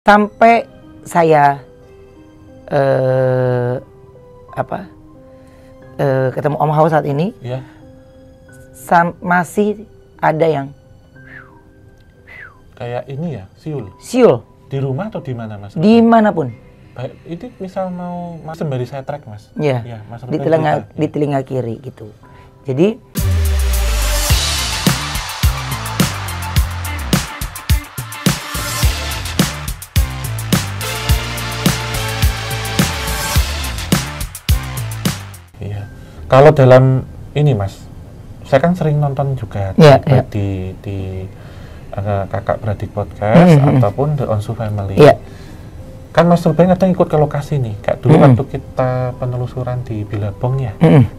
Sampai saya eh, ketemu Om Hao saat ini, Ya. masih ada yang Kayak ini ya, siul. siul Di rumah atau di mana, Mas? dimanapun. Baik, itu misal mau Mas sembari saya track, Mas. Ya, Ya, Mas di Ruben cerita. di telinga kiri gitu. Jadi Iya. Kalau dalam ini, Mas, saya kan sering nonton juga Iya. di Kakak Beradik Podcast ataupun The Onsu Family. Iya. Kan Mas Ruben kadang ikut ke lokasi nih, kayak dulu waktu kita penelusuran di Bilabong ya,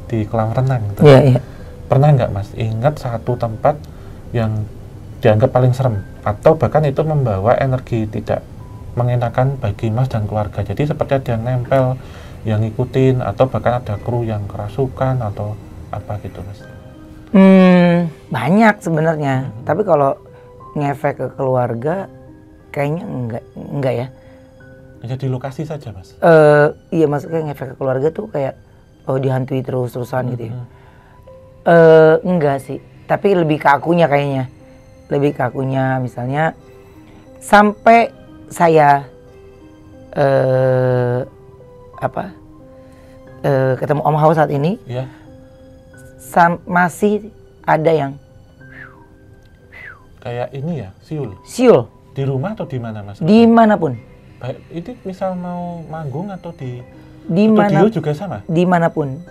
di kolam renang. Iya. Pernah nggak, Mas, ingat satu tempat yang dianggap paling serem atau bahkan itu membawa energi tidak mengenakan bagi Mas dan keluarga? Jadi seperti ada yang nempel, yang ngikutin, atau bahkan ada kru yang kerasukan atau apa gitu, Mas? Banyak sebenarnya. Tapi kalau ngefek ke keluarga kayaknya enggak ya. Ya di lokasi saja, Mas. Iya, maksudnya ngefek ke keluarga tuh kayak dihantui terus-terusan gitu ya. Enggak sih, tapi lebih ke akunya kayaknya. Lebih ke akunya, misalnya sampai saya ketemu Om Hao saat ini, Ya. masih ada yang Kayak ini ya, siul. siul Di rumah atau di mana, Mas? dimanapun. Baik, itu misal mau manggung atau di Dimana, studio juga sama? dimanapun.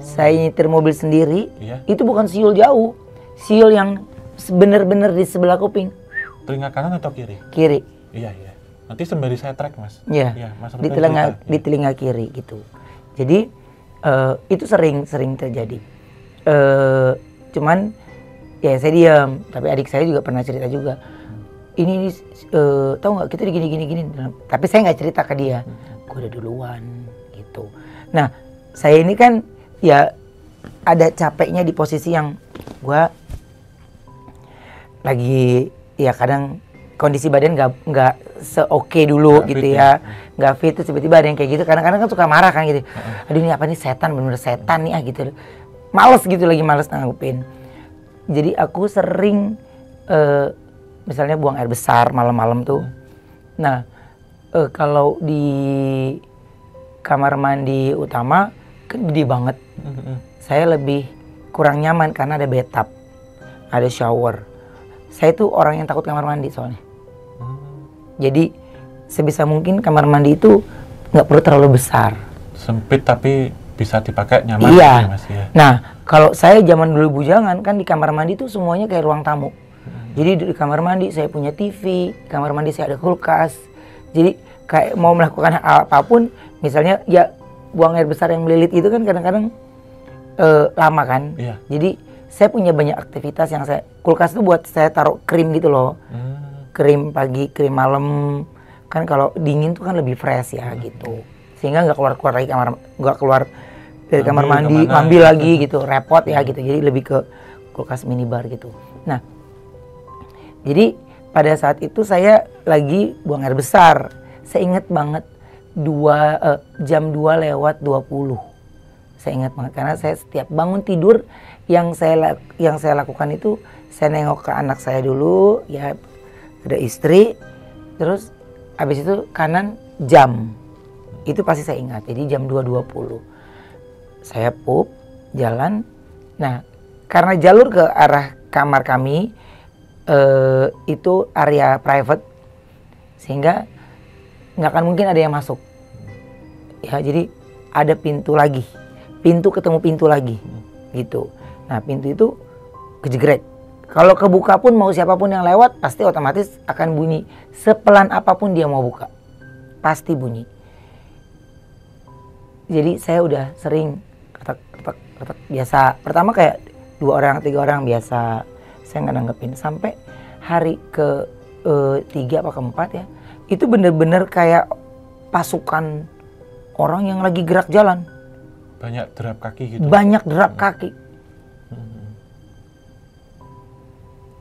Saya nyetir mobil sendiri, Iya. itu bukan siul jauh, siul yang bener-bener di sebelah kuping Telinga kanan atau kiri? kiri. Iya. Nanti sembari saya track, Mas. Iya, Iya, Mas di Ruben cerita. di telinga kiri gitu. Jadi itu sering terjadi. Cuman ya saya diam. Tapi adik saya juga pernah cerita juga. Ini tahu nggak kita gini. Tapi saya nggak cerita ke dia. Gue udah duluan gitu. Nah, saya ini kan ya ada capeknya di posisi yang gue lagi ya kadang kondisi badan nggak seoke dulu Gak gitu fit ya, nggak fit. Terus tiba-tiba ada yang kayak gitu, kadang-kadang kan suka marah kan gitu. Aduh, ini apa nih, setan, bener-bener setan nih gitu. Males gitu, lagi males nanggupin. Jadi aku sering misalnya buang air besar malam-malam tuh. Nah, kalau di kamar mandi utama kan gede banget. Saya lebih kurang nyaman karena ada bathtub, ada shower. Saya tuh orang yang takut kamar mandi soalnya. Jadi sebisa mungkin kamar mandi itu nggak perlu terlalu besar. Sempit tapi bisa dipakai nyaman. Iya. Ya, Mas, ya. Nah, kalau saya zaman dulu bujangan kan di kamar mandi tuh semuanya kayak ruang tamu. Jadi di kamar mandi saya punya TV, di kamar mandi saya ada kulkas. Jadi kayak mau melakukan hal apapun, misalnya ya buang air besar yang melilit itu kan kadang-kadang lama kan. Iya. Jadi saya punya banyak aktivitas yang kulkas itu buat saya taruh krim gitu loh. Krim pagi, krim malam. Kan kalau dingin tuh kan lebih fresh ya gitu. Sehingga nggak keluar lagi nggak keluar dari kamar mandi, ngambil lagi gitu, repot ya gitu. Jadi lebih ke kulkas minibar gitu. Nah, jadi pada saat itu saya lagi buang air besar. Saya ingat banget jam 2:20. Saya ingat banget karena saya setiap bangun tidur yang saya lakukan itu saya nengok ke anak saya dulu, ya ada istri, terus habis itu kanan jam. Itu pasti saya ingat. Jadi jam 2:20. Saya jalan. Nah, karena jalur ke arah kamar kami itu area private, sehingga nggak akan mungkin ada yang masuk. Ya, jadi ada pintu lagi. Pintu ketemu pintu lagi. Gitu. Nah, pintu itu kejegrek. Kalau kebuka pun mau siapapun yang lewat pasti otomatis akan bunyi. Sepelan apapun dia mau buka, pasti bunyi. Jadi saya udah sering ketak biasa. Pertama kayak 2 orang, 3 orang biasa. Saya nggak nanggepin. Sampai hari ke 3 apa ke-4 ya. Itu bener-bener kayak pasukan orang yang lagi gerak jalan. Banyak derap kaki gitu. Banyak derap kaki.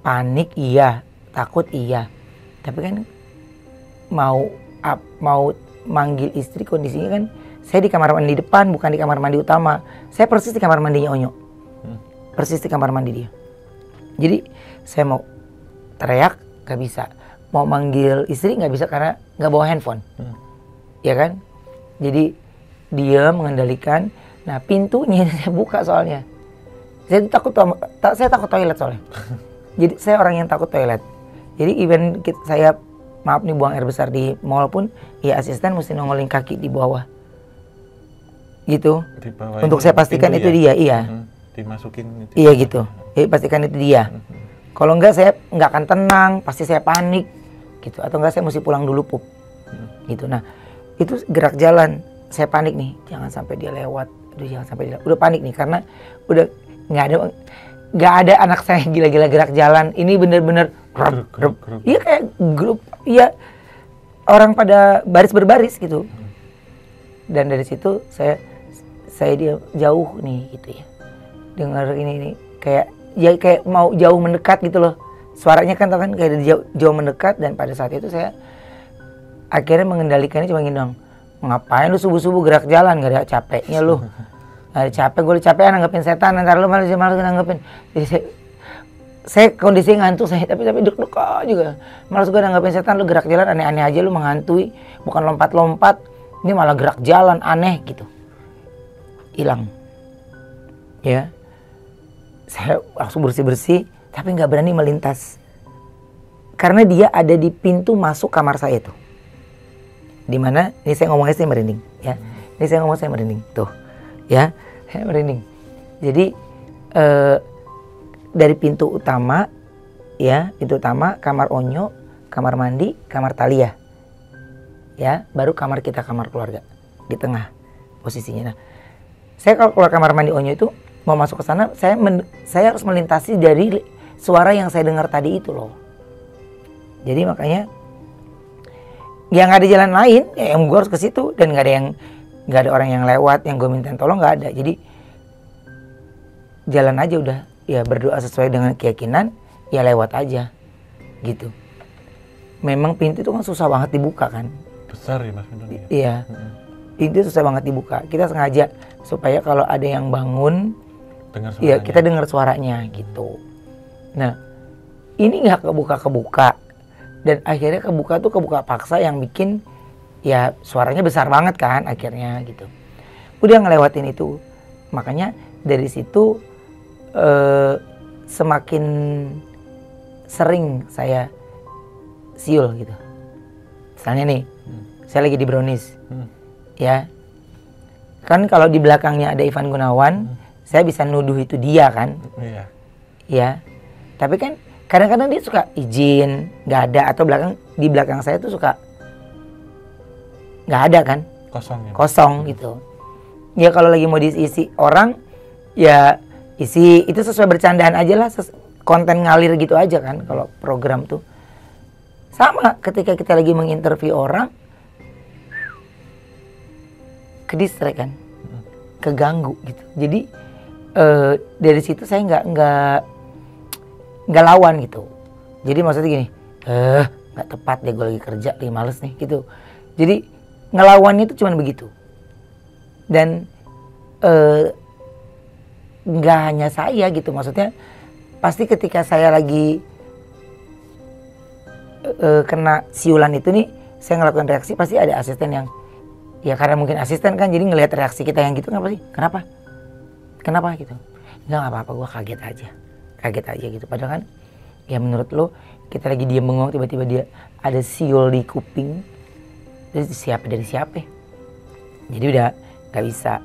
Panik iya, takut iya. Tapi kan mau manggil istri, kondisinya kan saya di kamar mandi depan, bukan di kamar mandi utama. Saya persis di kamar mandinya Onyo. Persis di kamar mandi dia. Jadi saya mau teriak gak bisa, mau manggil istri gak bisa karena gak bawa handphone. Ya kan? Jadi dia mengendalikan. Nah pintunya saya buka soalnya. Saya takut toilet soalnya. Jadi saya orang yang takut toilet. Jadi even saya maaf nih buang air besar di mall pun, ya asisten mesti nongolin kaki di bawah. Gitu. Di bawah untuk saya pastikan itu dia, iya. Dimasukin itu. Iya gitu. Jadi pastikan itu dia. Kalau enggak saya enggak akan tenang, pasti saya panik gitu. Atau enggak saya mesti pulang dulu pup. Gitu. Nah, itu gerak jalan. Saya panik nih, jangan sampai dia lewat. Aduh, jangan sampai dia. Udah panik nih karena udah nggak ada anak saya gila-gila gerak jalan. Ini bener-bener grup. Iya kayak grup. Iya orang pada baris berbaris gitu. Dan dari situ saya dia jauh nih gitu ya. Dengar ini kayak mau jauh mendekat gitu loh. Suaranya kan tau kan kayak jauh mendekat, dan pada saat itu saya akhirnya mengendalikannya cuma gini dong. Ngapain lu subuh-subuh gerak jalan, gak ada capeknya lu. Gak ada capek, gue capek nanggepin setan, ntar lu malah nanggepin. Jadi saya kondisi ngantuk saya, tapi deg-deg juga. Malas gue nanggepin setan, lu gerak jalan aneh-aneh aja, lu menghantui, bukan lompat-lompat. Ini malah gerak jalan aneh gitu. Hilang. Ya. Saya langsung bersih-bersih, tapi nggak berani melintas. Karena dia ada di pintu masuk kamar saya tuh. Dimana, ini saya ngomongnya saya merinding. Ya. Ini saya ngomong saya merinding. Tuh. Ya, saya merinding. Jadi, dari pintu utama, ya, pintu utama, kamar Onyo, kamar mandi, kamar Talia. Ya, baru kamar kita, kamar keluarga. Di tengah posisinya. Nah, saya kalau keluar kamar mandi Onyo itu, mau masuk ke sana, saya harus melintasi dari suara yang saya dengar tadi itu loh. Jadi makanya, ya nggak ada jalan lain, ya yang gue harus ke situ, dan nggak ada orang yang lewat yang gue minta tolong, nggak ada. Jadi jalan aja udah, ya berdoa sesuai dengan keyakinan, ya lewat aja, gitu. Memang pintu itu kan susah banget dibuka kan. Besar ya Mas Pintu. Iya, pintu susah banget dibuka. Kita sengaja supaya kalau ada yang bangun, ya kita dengar suaranya gitu. Nah, ini nggak kebuka, dan akhirnya kebuka paksa yang bikin ya suaranya besar banget kan akhirnya gitu. Udah ngelewatin itu, makanya dari situ semakin sering saya siul gitu. Misalnya nih, saya lagi di Brownies, ya kan kalau di belakangnya ada Ivan Gunawan, saya bisa nuduh itu dia kan. Ya, tapi kan kadang-kadang dia suka izin nggak ada, atau di belakang saya tuh suka nggak ada kan, kosong gitu. Ya kalau lagi mau diisi orang, ya isi itu sesuai bercandaan aja lah, konten ngalir gitu aja kan. Kalau program tuh sama, ketika kita lagi menginterview orang, kedistrek kan, keganggu gitu. Jadi dari situ saya nggak lawan gitu. Jadi maksudnya gini, nggak tepat deh, gue lagi kerja, lagi males nih gitu. Jadi ngelawannya itu cuma begitu. Dan nggak hanya saya gitu, maksudnya pasti ketika saya lagi kena siulan itu nih, saya ngelakukan reaksi, pasti ada asisten yang, ya karena mungkin asisten kan, jadi ngelihat reaksi kita yang gitu, kenapa gitu. Nggak apa-apa, gue kaget aja gitu. Padahal kan ya menurut lo, kita lagi diem bengong, tiba-tiba dia ada siul di kuping, dari siapa, jadi udah nggak bisa.